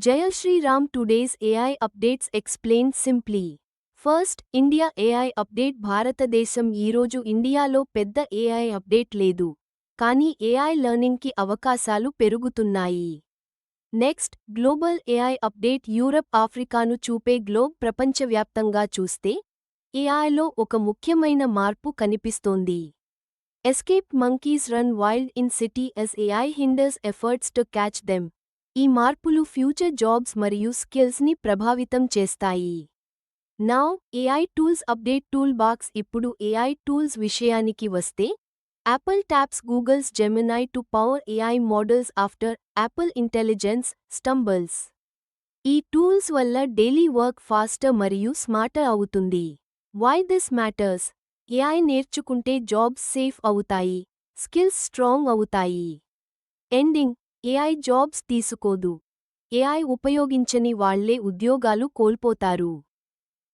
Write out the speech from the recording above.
Jaya Shri Ram. Today's AI updates explained simply. First, India AI update. భారతదేశం ఈరోజు ఇండియాలో పెద్ద AI అప్డేట్ లేదు. కానీ AI లెర్నింగ్ కి అవకాశాలు పెరుగుతున్నాయి. Next, global AI update. Europe ఆఫ్రికాను చూపే గ్లోబ్. ప్రపంచవ్యాప్తంగా చూస్తే AIలో ఒక ముఖ్యమైన మార్పు కనిపిస్తోంది. Escape monkeys run wild in city as AI hinders efforts to catch them. ఈ మార్పులు ఫ్యూచర్ జాబ్స్ మరియు స్కిల్స్ ని ప్రభావితం చేస్తాయి. Now AI tools update. Tool box. ఇప్పుడు AI టూల్స్ విషయానికి వస్తే Apple taps Google's Gemini to power AI models after Apple intelligence stumbles. ఈ టూల్స్ వల్ల డైలీ వర్క్ ఫాస్టర్ మరియు స్మార్టర్ అవుతుంది. Why this matters? AI నేర్చుకుంటే జాబ్స్ సేఫ్ అవుతాయి, skills strong అవుతాయి. ఎండింగ్: AI జాబ్స్ తీసుకోదు. AI ఉపయోగించని వాళ్లే ఉద్యోగాలు కోల్పోతారు.